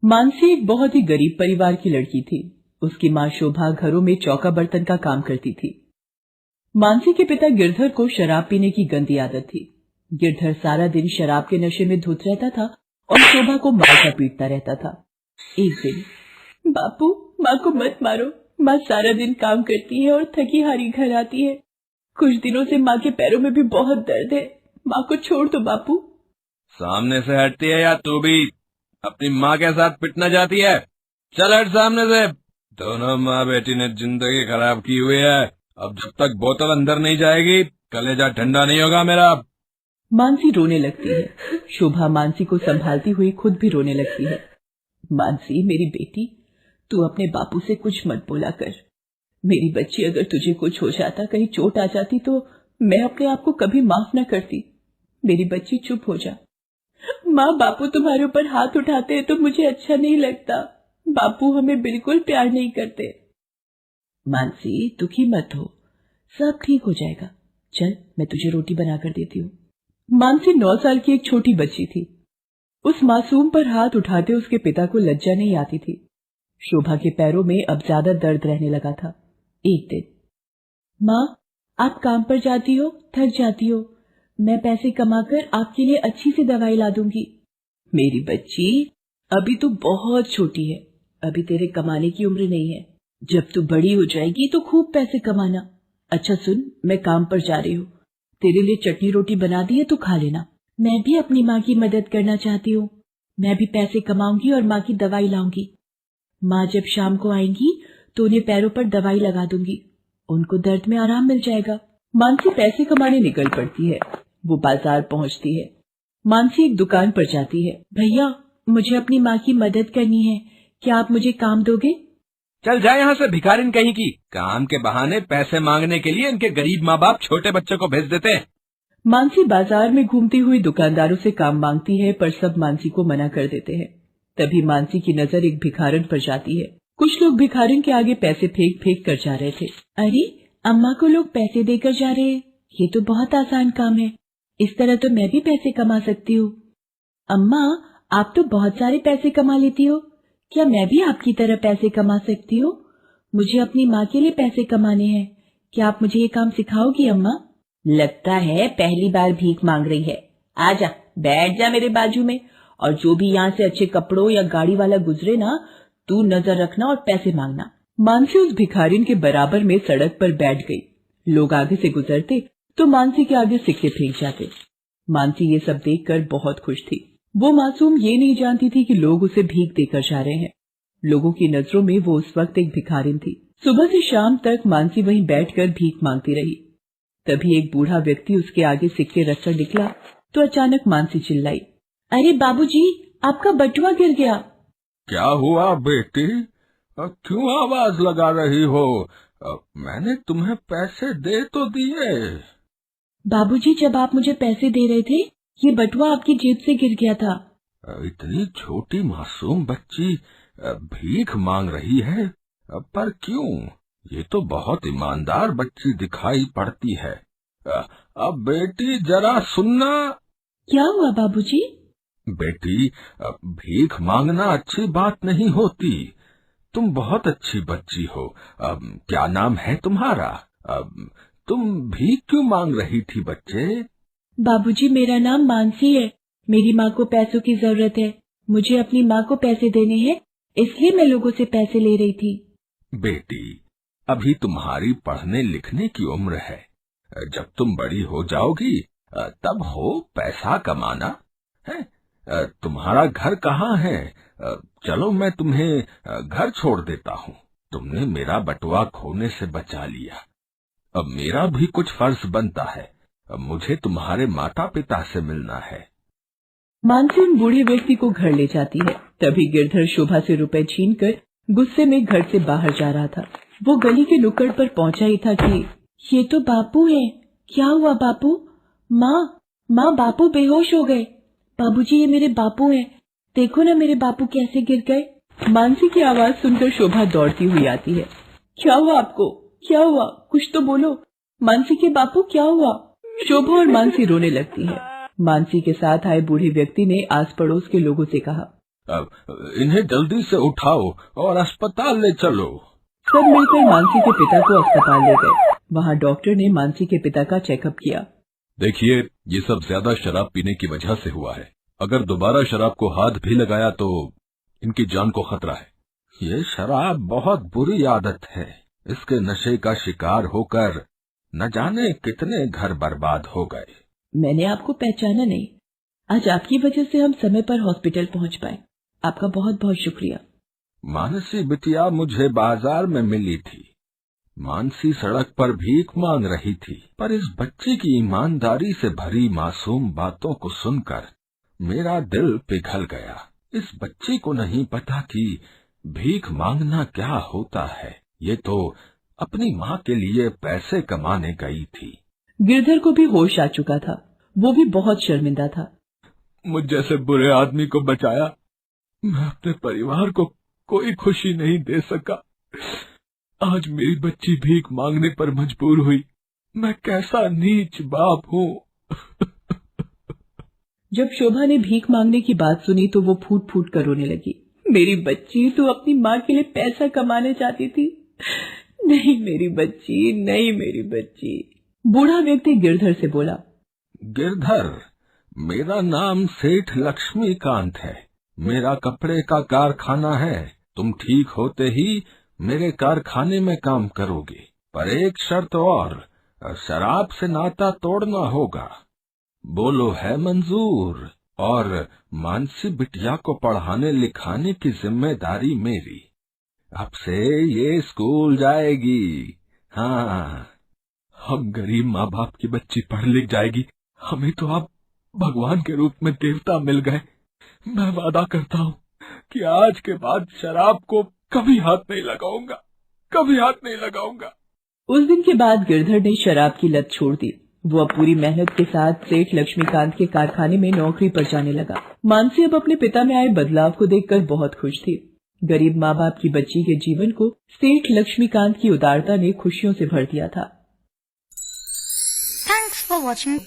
मानसी एक बहुत ही गरीब परिवार की लड़की थी। उसकी माँ शोभा घरों में चौका बर्तन का काम करती थी। मानसी के पिता गिरधर को शराब पीने की गंदी आदत थी। गिरधर सारा दिन शराब के नशे में धुत रहता था और शोभा को मारता पीटता रहता था। एक दिन, बापू, माँ को मत मारो, माँ सारा दिन काम करती है और थकी हारी घर आती है। कुछ दिनों से माँ के पैरों में भी बहुत दर्द है, माँ को छोड़ दो बापू। सामने से हटती है या तू भी अपनी माँ के साथ पिटना चाहती है? चल हट सामने से। दोनों माँ बेटी ने जिंदगी खराब की हुई है। अब जब तक बोतल अंदर नहीं जाएगी कलेजा ठंडा नहीं होगा मेरा। मानसी रोने लगती है। शोभा मानसी को संभालती हुई खुद भी रोने लगती है। मानसी, मेरी बेटी, तू अपने बापू से कुछ मत बोला कर। मेरी बच्ची, अगर तुझे कुछ हो जाता, कहीं चोट आ जाती तो मैं अपने आप को कभी माफ न करती। मेरी बच्ची, चुप हो जा। माँ, बापू तुम्हारे ऊपर हाथ उठाते हैं तो मुझे अच्छा नहीं लगता। बापू हमें बिल्कुल प्यार नहीं करते। मानसी, दुखी मत हो, सब ठीक हो जाएगा। चल, मैं तुझे रोटी बनाकर देती हूँ। मानसी 9 साल की एक छोटी बच्ची थी। उस मासूम पर हाथ उठाते उसके पिता को लज्जा नहीं आती थी। शोभा के पैरों में अब ज्यादा दर्द रहने लगा था। एक दिन, माँ, आप काम पर जाती हो, थक जाती हो, मैं पैसे कमाकर आपके लिए अच्छी सी दवाई ला दूंगी। मेरी बच्ची, अभी तू बहुत छोटी है, अभी तेरे कमाने की उम्र नहीं है। जब तू बड़ी हो जाएगी तो खूब पैसे कमाना। अच्छा सुन, मैं काम पर जा रही हूँ, तेरे लिए चटनी रोटी बना दी है, तू खा लेना। मैं भी अपनी माँ की मदद करना चाहती हूँ। मैं भी पैसे कमाऊंगी और माँ की दवाई लाऊंगी। माँ जब शाम को आएंगी तो उन्हें पैरों पर दवाई लगा दूंगी, उनको दर्द में आराम मिल जाएगा। मानसी पैसे कमाने निकल पड़ती है। वो बाजार पहुंचती है। मानसी एक दुकान पर जाती है। भैया, मुझे अपनी माँ की मदद करनी है, क्या आप मुझे काम दोगे? चल जाए यहाँ से भिखारिन कहीं की। काम के बहाने पैसे मांगने के लिए इनके गरीब माँ बाप छोटे बच्चों को भेज देते हैं। मानसी बाजार में घूमती हुई दुकानदारों से काम मांगती है, पर सब मानसी को मना कर देते हैं। तभी मानसी की नजर एक भिखारन पर जाती है। कुछ लोग भिखारिन के आगे पैसे फेंक फेंक कर जा रहे थे। अरे, अम्मा को लोग पैसे देकर जा रहे हैं, ये तो बहुत आसान काम है, इस तरह तो मैं भी पैसे कमा सकती हूँ। अम्मा, आप तो बहुत सारे पैसे कमा लेती हो, क्या मैं भी आपकी तरह पैसे कमा सकती हूँ? मुझे अपनी माँ के लिए पैसे कमाने हैं, क्या आप मुझे ये काम सिखाओगी अम्मा? लगता है पहली बार भीख मांग रही है। आजा, बैठ जा मेरे बाजू में, और जो भी यहाँ से अच्छे कपड़ों या गाड़ी वाला गुजरे ना, तू नजर रखना और पैसे मांगना। मानसी उस भिखारिन के बराबर में सड़क पर बैठ गई। लोग आगे से गुजरते तो मानसी के आगे सिक्के फेंक जाते। मानसी ये सब देखकर बहुत खुश थी। वो मासूम ये नहीं जानती थी कि लोग उसे भीख देकर जा रहे हैं। लोगों की नजरों में वो उस वक्त एक भिखारिन थी। सुबह से शाम तक मानसी वहीं बैठकर भीख मांगती रही। तभी एक बूढ़ा व्यक्ति उसके आगे सिक्के रखकर निकला तो अचानक मानसी चिल्लाई, अरे बाबूजी, आपका बटुआ गिर गया। क्या हुआ बेटी? क्यों आवाज लगा रही हो? मैंने तुम्हें पैसे दे तो दिए। बाबूजी, जब आप मुझे पैसे दे रहे थे, ये बटुआ आपकी जेब से गिर गया था। इतनी छोटी मासूम बच्ची भीख मांग रही है, पर क्यों? ये तो बहुत ईमानदार बच्ची दिखाई पड़ती है। अब बेटी जरा सुनना। क्या हुआ बाबूजी? बेटी, भीख मांगना अच्छी बात नहीं होती। तुम बहुत अच्छी बच्ची हो। क्या नाम है तुम्हारा? तुम भीख क्यों मांग रही थी बच्चे? बाबूजी, मेरा नाम मानसी है। मेरी माँ को पैसों की जरूरत है, मुझे अपनी माँ को पैसे देने हैं, इसलिए मैं लोगों से पैसे ले रही थी। बेटी, अभी तुम्हारी पढ़ने लिखने की उम्र है। जब तुम बड़ी हो जाओगी तब हो पैसा कमाना है। तुम्हारा घर कहाँ है? चलो मैं तुम्हें घर छोड़ देता हूँ। तुमने मेरा बटुआ खोने से बचा लिया। अब मेरा भी कुछ फर्ज बनता है। अब मुझे तुम्हारे माता पिता से मिलना है। मानसी उन बूढ़े व्यक्ति को घर ले जाती है। तभी गिरधर शोभा से रुपए छीनकर गुस्से में घर से बाहर जा रहा था। वो गली के नुक्कड़ पर पहुंचा ही था कि ये तो बापू है। क्या हुआ बापू? माँ, बापू बेहोश हो गए। बाबूजी, ये मेरे बापू हैं, देखो ना मेरे बापू कैसे गिर गए। मानसी की आवाज सुनकर शोभा दौड़ती हुई आती है। क्या हुआ आपको? क्या हुआ? कुछ तो बोलो। मानसी के बापू, क्या हुआ? शोभा और मानसी रोने लगती है। मानसी के साथ आए बूढ़े व्यक्ति ने आस पड़ोस के लोगों से कहा, इन्हें जल्दी से उठाओ और अस्पताल ले चलो। सब मिलकर मानसी के पिता को अस्पताल ले गए। वहाँ डॉक्टर ने मानसी के पिता का चेकअप किया। देखिए, ये सब ज्यादा शराब पीने की वजह से हुआ है। अगर दोबारा शराब को हाथ भी लगाया तो इनकी जान को खतरा है। ये शराब बहुत बुरी आदत है। इसके नशे का शिकार होकर न जाने कितने घर बर्बाद हो गए। मैंने आपको पहचाना नहीं। आज आपकी वजह से हम समय पर हॉस्पिटल पहुंच पाए। आपका बहुत बहुत शुक्रिया। मानसी बिटिया मुझे बाजार में मिली थी। मानसी सड़क पर भीख मांग रही थी, पर इस बच्चे की ईमानदारी से भरी मासूम बातों को सुनकर मेरा दिल पिघल गया। इस बच्चे को नहीं पता कि भीख मांगना क्या होता है। ये तो अपनी माँ के लिए पैसे कमाने गई थी। गिरधर को भी होश आ चुका था। वो भी बहुत शर्मिंदा था। मुझ जैसे बुरे आदमी को बचाया। मैं अपने परिवार को कोई खुशी नहीं दे सका। आज मेरी बच्ची भीख मांगने पर मजबूर हुई। मैं कैसा नीच बाप हूँ। जब शोभा ने भीख मांगने की बात सुनी तो वो फूट फूट कर रोने लगी। मेरी बच्ची, तू अपनी माँ के लिए पैसा कमाने चाहती थी। नहीं मेरी बच्ची, नहीं मेरी बच्ची। बूढ़ा व्यक्ति गिरधर से बोला, गिरधर, मेरा नाम सेठ लक्ष्मीकांत है। मेरा कपड़े का कारखाना है। तुम ठीक होते ही मेरे कारखाने में काम करोगे, पर एक शर्त और, शराब से नाता तोड़ना होगा। बोलो है मंजूर? और मानसी बिटिया को पढ़ाने लिखाने की जिम्मेदारी मेरी। अब से ये स्कूल जाएगी। हाँ, हम गरीब माँ बाप की बच्ची पढ़ लिख जाएगी। हमें तो आप भगवान के रूप में देवता मिल गए। मैं वादा करता हूँ कि आज के बाद शराब को कभी हाथ नहीं लगाऊंगा, कभी हाथ नहीं लगाऊंगा। उस दिन के बाद गिरधर ने शराब की लत छोड़ दी। वो अब पूरी मेहनत के साथ सेठ लक्ष्मीकांत के कारखाने में नौकरी पर जाने लगा। मानसी अब अपने पिता में आए बदलाव को देखकर बहुत खुश थी। गरीब माँ बाप की बच्ची के जीवन को सेठ लक्ष्मीकांत की उदारता ने खुशियों से भर दिया था। Thanks for watching.